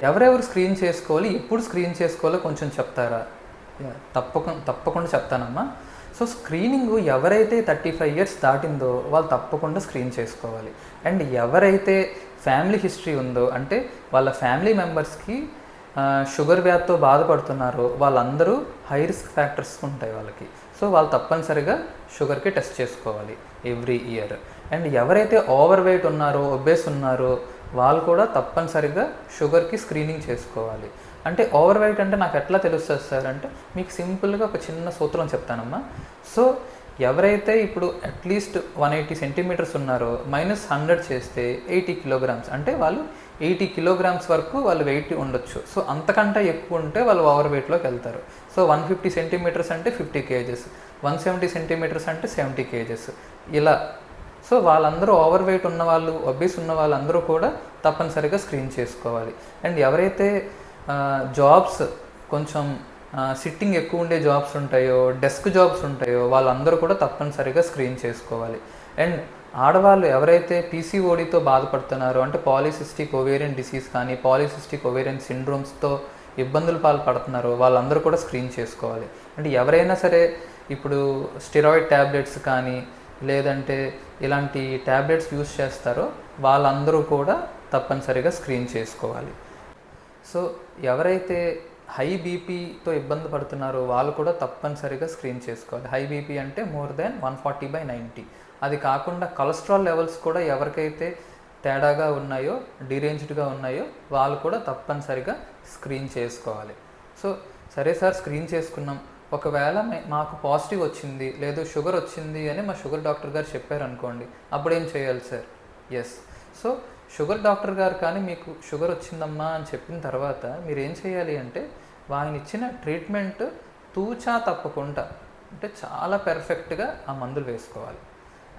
ఎవరెవరు స్క్రీన్ చేసుకోవాలి, ఎప్పుడు స్క్రీన్ చేసుకోవాలో కొంచెం చెప్తారా? తప్పకుండా చెప్తానమ్మా. సో స్క్రీనింగ్ ఎవరైతే 35 ఇయర్స్ దాటిందో వాళ్ళు తప్పకుండా స్క్రీన్ చేసుకోవాలి. అండ్ ఎవరైతే ఫ్యామిలీ హిస్టరీ ఉందో, అంటే వాళ్ళ ఫ్యామిలీ మెంబర్స్కి షుగర్ వ్యాధితో బాధపడుతున్నారో వాళ్ళందరూ హై రిస్క్ ఫ్యాక్టర్స్ ఉంటాయి వాళ్ళకి. సో వాళ్ళు తప్పనిసరిగా షుగర్కి టెస్ట్ చేసుకోవాలి ఎవ్రీ ఇయర్. అండ్ ఎవరైతే ఓవర్ వెయిట్ ఉన్నారో, ఒబేస్ ఉన్నారో వాళ్ళు కూడా తప్పనిసరిగా షుగర్కి స్క్రీనింగ్ చేసుకోవాలి. అంటే ఓవర్ వెయిట్ అంటే నాకు ఎట్లా తెలుస్తుంది సార్ అంటే, మీకు సింపుల్గా ఒక చిన్న సూత్రం చెప్తానమ్మా. సో ఎవరైతే ఇప్పుడు అట్లీస్ట్ 180 సెంటీమీటర్స్ ఉన్నారో -100 చేస్తే 80 కిలోగ్రామ్స్, అంటే వాళ్ళు 80 కిలోగ్రామ్స్ వరకు వాళ్ళు వెయిట్ ఉండొచ్చు. సో అంతకంటే ఎక్కువ ఉంటే వాళ్ళు ఓవర్ వెయిట్లోకి వెళ్తారు. సో 150 సెంటీమీటర్స్ అంటే 50 కేజెస్, 170 సెంటీమీటర్స్ అంటే 70 కేజెస్ ఇలా. సో వాళ్ళందరూ ఓవర్ వెయిట్ ఉన్న వాళ్ళు, ఒబేస్ ఉన్న వాళ్ళందరూ కూడా తప్పనిసరిగా స్క్రీన్ చేసుకోవాలి. అండ్ ఎవరైతే జాబ్స్ కొంచెం సిట్టింగ్ ఎక్కువ ఉండే జాబ్స్ ఉంటాయో, డెస్క్ జాబ్స్ ఉంటాయో వాళ్ళందరూ కూడా తప్పనిసరిగా స్క్రీన్ చేసుకోవాలి. అండ్ ఆడవాళ్ళు ఎవరైతే పీసీఓడితో బాధపడుతున్నారో, అంటే పాలిసిస్టిక్ ఓవేరియన్ డిసీజ్ కానీ పాలిసిస్టిక్ ఓవేరియన్ సిండ్రోమ్స్తో ఇబ్బందులు పడుతున్నారో వాళ్ళందరూ కూడా స్క్రీన్ చేసుకోవాలి. అంటే ఎవరైనా సరే ఇప్పుడు స్టెరాయిడ్ ట్యాబ్లెట్స్ కానీ లేదంటే ఇలాంటి ట్యాబ్లెట్స్ యూస్ చేస్తారో వాళ్ళందరూ కూడా తప్పనిసరిగా స్క్రీన్ చేసుకోవాలి. సో ఎవరైతే హై బీపీతో ఇబ్బంది పడుతున్నారో వాళ్ళు కూడా తప్పనిసరిగా స్క్రీన్ చేసుకోవాలి. హై బీపీ అంటే మోర్ దాన్ 140/90. అది కాకుండా కొలెస్ట్రాల్ లెవెల్స్ కూడా ఎవరికైతే తేడాగా ఉన్నాయో, డిరేంజ్డ్గా ఉన్నాయో వాళ్ళు కూడా తప్పనిసరిగా స్క్రీన్ చేసుకోవాలి. సో సరే సార్ స్క్రీన్ చేసుకున్నాం, ఒకవేళ మాకు పాజిటివ్ వచ్చింది లేదు షుగర్ వచ్చింది అని మా షుగర్ డాక్టర్ గారు చెప్పారు అనుకోండి, అప్పుడు ఏం చేయాలి sir? Yes, so sugar doctor గారు కానీ మీకు షుగర్ వచ్చిందమ్మా అని చెప్పిన తర్వాత మీరు ఏం చేయాలి అంటే ఆయన ఇచ్చిన ట్రీట్మెంట్ తూచా తప్పకుండా, అంటే చాలా పెర్ఫెక్ట్గా ఆ మందులు వేసుకోవాలి.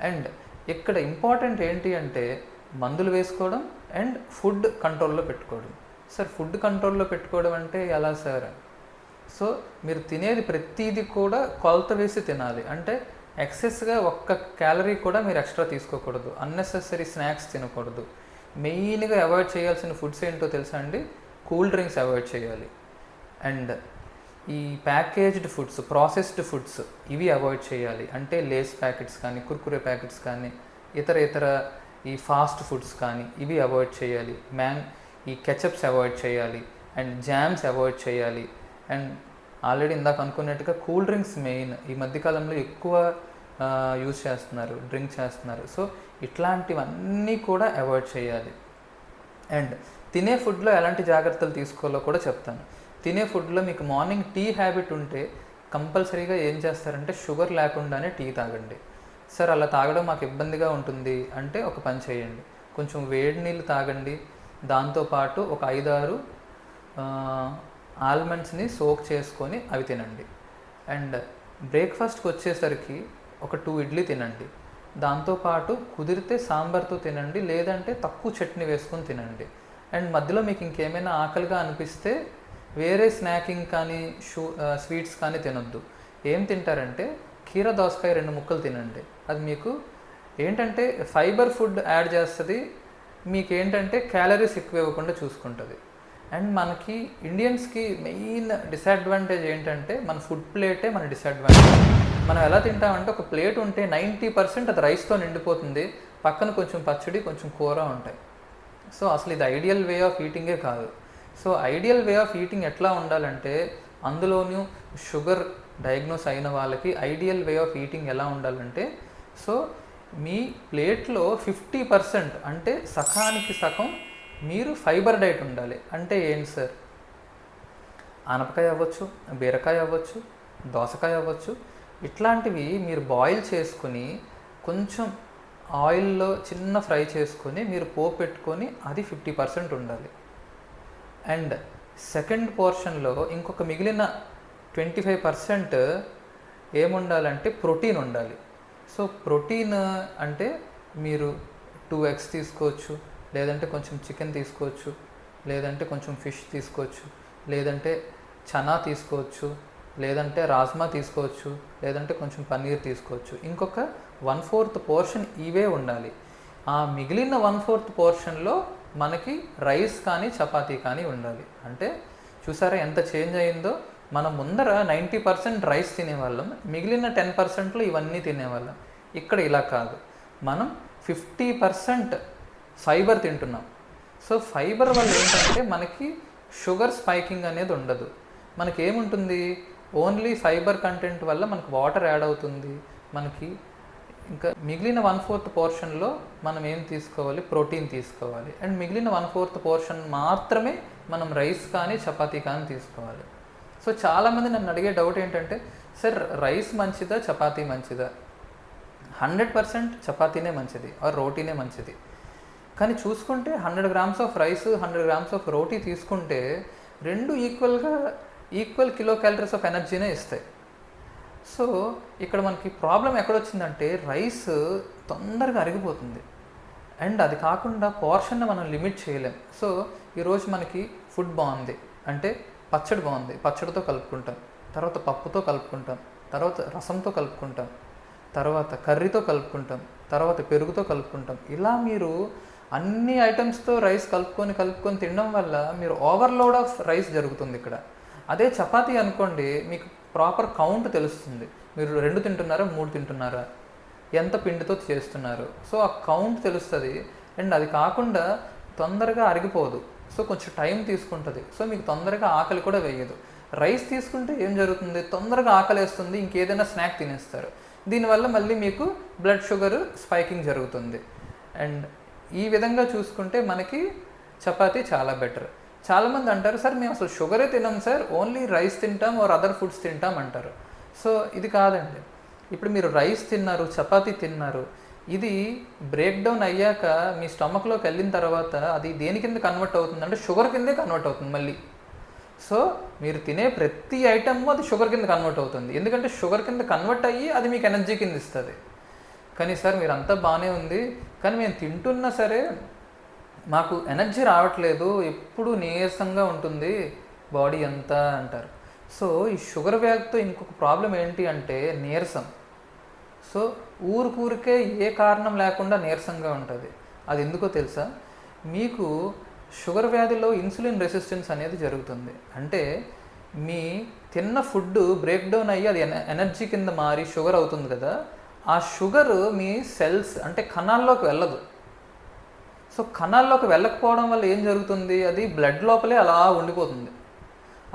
అండ్ ఇక్కడ ఇంపార్టెంట్ ఏంటి అంటే మందులు వేసుకోవడం అండ్ ఫుడ్ కంట్రోల్లో పెట్టుకోవడం. సార్ ఫుడ్ కంట్రోల్లో పెట్టుకోవడం అంటే ఎలా సార్? సో మీరు తినేది ప్రతిదీ కూడా కొలత వేసి తినాలి. అంటే ఎక్సెస్గా ఒక్క క్యాలరీ కూడా మీరు ఎక్స్ట్రా తీసుకోకూడదు, అన్నెసెసరీ స్నాక్స్ తినకూడదు. మెయిన్గా అవాయిడ్ చేయాల్సిన ఫుడ్స్ ఏంటో తెలుసా అండి? కూల్ డ్రింక్స్ అవాయిడ్ చేయాలి. అండ్ ఈ ప్యాకేజ్డ్ ఫుడ్స్, ప్రాసెస్డ్ ఫుడ్స్ ఇవి అవాయిడ్ చేయాలి. అంటే లేస్ ప్యాకెట్స్ కానీ, కుర్కురే ప్యాకెట్స్ కానీ, ఇతర ఈ ఫాస్ట్ ఫుడ్స్ కానీ ఇవి అవాయిడ్ చేయాలి. ఈ కెచప్స్ అవాయిడ్ చేయాలి. అండ్ జామ్స్ అవాయిడ్ చేయాలి. అండ్ ఆల్రెడీ ఇందాక అనుకున్నట్టుగా కూల్ డ్రింక్స్ మెయిన్ ఈ మధ్యకాలంలో ఎక్కువ యూజ్ చేస్తున్నారు, డ్రింక్ చేస్తున్నారు. సో ఇట్లాంటివన్నీ కూడా అవాయిడ్ చేయాలి. అండ్ తినే ఫుడ్లో ఎలాంటి జాగ్రత్తలు తీసుకోవాలో కూడా చెప్తాను. తినే ఫుడ్లో మీకు మార్నింగ్ టీ హ్యాబిట్ ఉంటే కంపల్సరీగా ఏం చేస్తారంటే షుగర్ లేకుండానే టీ తాగండి. సార్ అలా తాగడం మాకు ఇబ్బందిగా ఉంటుంది అంటే ఒక పని చేయండి, కొంచెం వేడి నీళ్ళు తాగండి. దాంతోపాటు ఒక 5-6 ఆల్మండ్స్ని సోక్ చేసుకొని అవి తినండి. అండ్ బ్రేక్ఫాస్ట్కి వచ్చేసరికి ఒక 2 ఇడ్లీ తినండి. దాంతోపాటు కుదిరితే సాంబార్తో తినండి, లేదంటే తక్కువ చట్నీ వేసుకొని తినండి. అండ్ మధ్యలో మీకు ఇంకేమైనా ఆకలిగా అనిపిస్తే వేరే స్నాకింగ్ కానీ స్వీట్స్ కానీ తినొద్దు. ఏం తింటారంటే కీర దోసకాయ 2 ముక్కలు తినండి. అది మీకు ఏంటంటే ఫైబర్ ఫుడ్ యాడ్ చేస్తుంది, మీకు ఏంటంటే క్యాలరీస్ ఎక్కువ ఇవ్వకుండా చూసుకుంటుంది. అండ్ మనకి ఇండియన్స్కి మెయిన్ డిసడ్వాంటేజ్ ఏంటంటే మన ఫుడ్ ప్లేటే మన డిసడ్వాంటేజ్. మనం ఎలా తింటామంటే ఒక ప్లేట్ ఉంటే 90% అది రైస్తో నిండిపోతుంది, పక్కన కొంచెం పచ్చడి కొంచెం కూర ఉంటాయి. సో అసలు ఇది ఐడియల్ వే ఆఫ్ ఈటింగే కాదు. So ideal way of eating ఎట్లా ఉండాలంటే, అందులోనూ షుగర్ డయాగ్నోస్ అయిన వాళ్ళకి ఐడియల్ వే ఆఫ్ ఈటింగ్ ఎలా ఉండాలంటే, సో మీ ప్లేట్లో 50% అంటే సకానికి సగం మీరు ఫైబర్ డైట్ ఉండాలి. అంటే ఏంటి సార్? ఆనపకాయ అవ్వచ్చు, బీరకాయ అవ్వచ్చు, దోసకాయ అవ్వచ్చు, ఇట్లాంటివి మీరు బాయిల్ చేసుకొని కొంచెం ఆయిల్లో చిన్న ఫ్రై చేసుకొని మీరు పోపు పెట్టుకొని అది 50% ఉండాలి. అండ్ సెకండ్ పోర్షన్లో ఇంకొక మిగిలిన 25% ఏముండాలంటే ప్రోటీన్ ఉండాలి. సో ప్రోటీన్ అంటే మీరు 2 eggs తీసుకోవచ్చు, లేదంటే కొంచెం చికెన్ తీసుకోవచ్చు, లేదంటే కొంచెం ఫిష్ తీసుకోవచ్చు, లేదంటే చనా తీసుకోవచ్చు, లేదంటే రాజ్మా తీసుకోవచ్చు, లేదంటే కొంచెం పన్నీర్ తీసుకోవచ్చు. ఇంకొక 1/4 పోర్షన్ ఇవే ఉండాలి. ఆ మిగిలిన 1/4 పోర్షన్లో మనకి రైస్ కానీ చపాతీ కానీ ఉండాలి. అంటే చూసారా ఎంత చేంజ్ అయిందో. మనం ముందర 90% రైస్ తినేవాళ్ళం, మిగిలిన 10%లో ఇవన్నీ తినేవాళ్ళం. ఇక్కడ ఇలా కాదు, మనం 50% ఫైబర్ తింటున్నాం. సో ఫైబర్ వల్ల ఏంటంటే మనకి షుగర్ స్పైకింగ్ అనేది ఉండదు. మనకి ఏముంటుంది, ఓన్లీ ఫైబర్ కంటెంట్ వల్ల మనకు వాటర్ యాడ్ అవుతుంది. మనకి ఇంకా మిగిలిన 1/4 పోర్షన్లో మనం ఏం తీసుకోవాలి, ప్రోటీన్ తీసుకోవాలి. అండ్ మిగిలిన 1/4 పోర్షన్ మాత్రమే మనం రైస్ కానీ చపాతీ కానీ తీసుకోవాలి. సో చాలామంది నన్ను అడిగే డౌట్ ఏంటంటే, సార్ రైస్ మంచిదా చపాతీ మంచిదా? 100% చపాతీనే మంచిది ఆర్ రోటీనే మంచిది. కానీ చూసుకుంటే 100 grams of rice, 100 grams of roti తీసుకుంటే రెండు ఈక్వల్ కిలో క్యాలరీస్ ఆఫ్ ఎనర్జీనే ఇస్తాయి. సో ఇక్కడ మనకి ప్రాబ్లం ఎక్కడొచ్చిందంటే, రైస్ తొందరగా అరిగిపోతుంది. అండ్ అది కాకుండా పోర్షన్ని మనం లిమిట్ చేయలేం. సో ఈరోజు మనకి ఫుడ్ బాగుంది అంటే పచ్చడి బాగుంది, పచ్చడితో కలుపుకుంటాం, తర్వాత పప్పుతో కలుపుకుంటాం, తర్వాత రసంతో కలుపుకుంటాం, తర్వాత కర్రీతో కలుపుకుంటాం, తర్వాత పెరుగుతో కలుపుకుంటాం. ఇలా మీరు అన్ని ఐటమ్స్తో రైస్ కలుపుకొని తినడం వల్ల మీరు ఓవర్లోడ్ ఆఫ్ రైస్ జరుగుతుంది ఇక్కడ. అదే చపాతీ అనుకోండి, మీకు ప్రాపర్ కౌంట్ తెలుస్తుంది. మీరు 2 తింటున్నారా, 3 తింటున్నారా, ఎంత పిండితో చేస్తున్నారు, సో ఆ కౌంట్ తెలుస్తుంది. అండ్ అది కాకుండా తొందరగా అరిగిపోదు, సో కొంచెం టైం తీసుకుంటుంది. సో మీకు తొందరగా ఆకలి కూడా వేయదు. రైస్ తీసుకుంటే ఏం జరుగుతుంది, తొందరగా ఆకలి వేస్తుంది, ఇంకేదైనా స్నాక్ తినేస్తారు. దీనివల్ల మళ్ళీ మీకు బ్లడ్ షుగర్ స్పైకింగ్ జరుగుతుంది. అండ్ ఈ విధంగా చూసుకుంటే మనకి చపాతీ చాలా బెటర్. చాలామంది అంటారు, సార్ మేము అసలు షుగరే తినాం సార్, ఓన్లీ రైస్ తింటాం ఆర్ అదర్ ఫుడ్స్ తింటాం అంటారు. సో ఇది కాదండి. ఇప్పుడు మీరు రైస్ తిన్నారు, చపాతీ తిన్నారు, ఇది బ్రేక్ డౌన్ అయ్యాక మీ స్టమక్లోకి వెళ్ళిన తర్వాత అది దేని కింద కన్వర్ట్ అవుతుంది అంటే షుగర్ కిందే కన్వర్ట్ అవుతుంది మళ్ళీ. సో మీరు తినే ప్రతి ఐటమ్ అది షుగర్ కింద కన్వర్ట్ అవుతుంది. ఎందుకంటే షుగర్ కింద కన్వర్ట్ అయ్యి అది మీకు ఎనర్జీ కింద ఇస్తుంది. కానీ సార్ మీరు అంతా బాగానే ఉంది, కానీ మేము తింటున్నా సరే మాకు ఎనర్జీ రావట్లేదు, ఎప్పుడు నీరసంగా ఉంటుంది బాడీ అంతా అంటారు. సో ఈ షుగర్ వ్యాధితో ఇంకొక ప్రాబ్లం ఏంటి అంటే నీరసం. సో ఊరికే ఏ కారణం లేకుండా నీరసంగా ఉంటుంది. అది ఎందుకో తెలుసా, మీకు షుగర్ వ్యాధిలో ఇన్సులిన్ రెసిస్టెన్స్ అనేది జరుగుతుంది. అంటే మీ తిన్న ఫుడ్ బ్రేక్ డౌన్ అయ్యి అది ఎనర్జీ కింద మారి షుగర్ అవుతుంది కదా, ఆ షుగర్ మీ సెల్స్ అంటే కణాల్లోకి వెళ్ళదు. సో కణాల్లోకి వెళ్ళకపోవడం వల్ల ఏం జరుగుతుంది, అది బ్లడ్ లోపలే అలా ఉండిపోతుంది.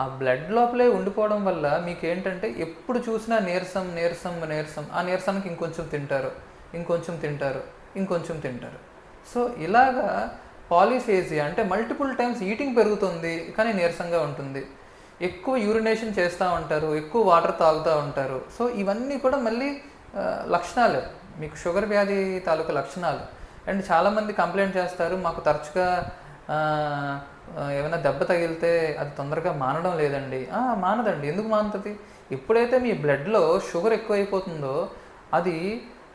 ఆ బ్లడ్ లోపలే ఉండిపోవడం వల్ల మీకు ఏంటంటే ఎప్పుడు చూసినా నీరసం నీరసం నీరసం. ఆ నీరసానికి ఇంకొంచెం తింటారు, ఇంకొంచెం తింటారు, ఇంకొంచెం తింటారు. సో ఇలాగా పాలిఫేజియా అంటే మల్టిపుల్ టైమ్స్ ఈటింగ్ పెరుగుతుంది కానీ నీరసంగా ఉంటుంది. ఎక్కువ యూరినేషన్ చేస్తూ ఉంటారు, ఎక్కువ వాటర్ తాగుతూ ఉంటారు. సో ఇవన్నీ కూడా మళ్ళీ లక్షణాలు, మీకు షుగర్ వ్యాధి తాలూకా లక్షణాలు. అండ్ చాలామంది కంప్లైంట్ చేస్తారు, మాకు తరచుగా ఏమైనా దెబ్బ తగిలితే అది తొందరగా మానడం లేదండి. మానదండి. ఎందుకు మానుతుంది? ఎప్పుడైతే మీ బ్లడ్లో షుగర్ ఎక్కువైపోతుందో అది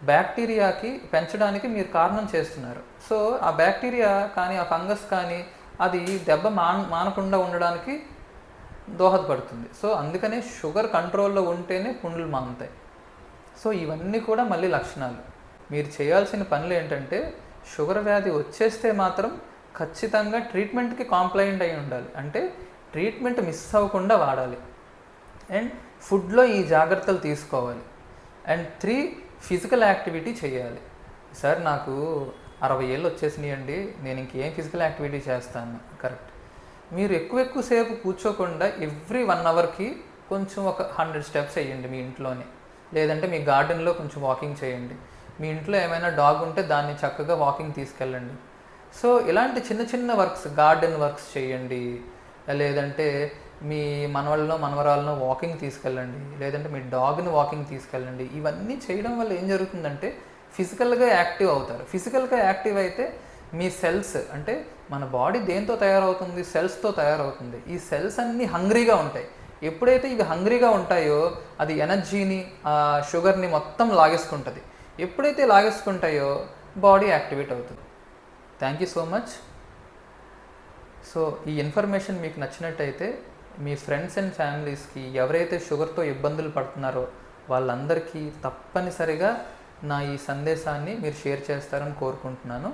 బ్యాక్టీరియాకి పెంచడానికి మీరు కారణం చేస్తున్నారు. సో ఆ బ్యాక్టీరియా కానీ ఆ ఫంగస్ కానీ అది దెబ్బ మానకుండా ఉండడానికి దోహదపడుతుంది. సో అందుకనే షుగర్ కంట్రోల్లో ఉంటేనే పుండ్లు మానుతాయి. సో ఇవన్నీ కూడా మళ్ళీ లక్షణాలు. మీరు చేయాల్సిన పనులు ఏంటంటే, షుగర్ వ్యాధి వచ్చేస్తే మాత్రం ఖచ్చితంగా ట్రీట్మెంట్కి కాంప్లైంట్ అయి ఉండాలి. అంటే ట్రీట్మెంట్ మిస్ అవ్వకుండా వాడాలి. అండ్ ఫుడ్లో ఈ జాగ్రత్తలు తీసుకోవాలి. అండ్ 3 ఫిజికల్ యాక్టివిటీ చేయాలి. సార్ నాకు 60 ఏళ్ళు వచ్చేసినాయండి, నేను ఇంకేం ఫిజికల్ యాక్టివిటీ చేస్తాను. కరెక్ట్. మీరు ఎక్కువసేపు కూర్చోకుండా ఎవ్రీ 1 అవర్కి కొంచెం ఒక 100 స్టెప్స్ వేయండి మీ ఇంట్లోనే. లేదంటే మీ గార్డెన్లో కొంచెం వాకింగ్ చేయండి. మీ ఇంట్లో ఏమైనా డాగ్ ఉంటే దాన్ని చక్కగా వాకింగ్ తీసుకెళ్ళండి. సో ఇలాంటి చిన్న చిన్న వర్క్స్, గార్డెన్ వర్క్స్ చేయండి. లేదంటే మీ మనవళ్ళనో మనవరాలను వాకింగ్ తీసుకెళ్ళండి. లేదంటే మీ డాగ్ని వాకింగ్ తీసుకెళ్ళండి. ఇవన్నీ చేయడం వల్ల ఏం జరుగుతుందంటే ఫిజికల్గా యాక్టివ్ అవుతారు. ఫిజికల్గా యాక్టివ్ అయితే మీ సెల్స్ అంటే మన బాడీ దేంతో తయారవుతుంది, సెల్స్తో తయారవుతుంది. ఈ సెల్స్ అన్నీ హంగ్రీగా ఉంటాయి. ఎప్పుడైతే ఇవి హంగ్రీగా ఉంటాయో అది ఎనర్జీని, షుగర్ని మొత్తం లాగేసుకుంటుంది. ఎప్పుడైతే లాగేసుకుంటాయో బాడీ యాక్టివేట్ అవుతుంది. Thank you so much. So ఈ ఇన్ఫర్మేషన్ మీకు నచ్చినట్టయితే మీ ఫ్రెండ్స్ అండ్ ఫ్యామిలీస్కి ఎవరైతే షుగర్తో ఇబ్బందులు పడుతున్నారో వాళ్ళందరికీ తప్పనిసరిగా నా ఈ సందేశాన్ని మీరు షేర్ చేస్తారని కోరుకుంటున్నాను.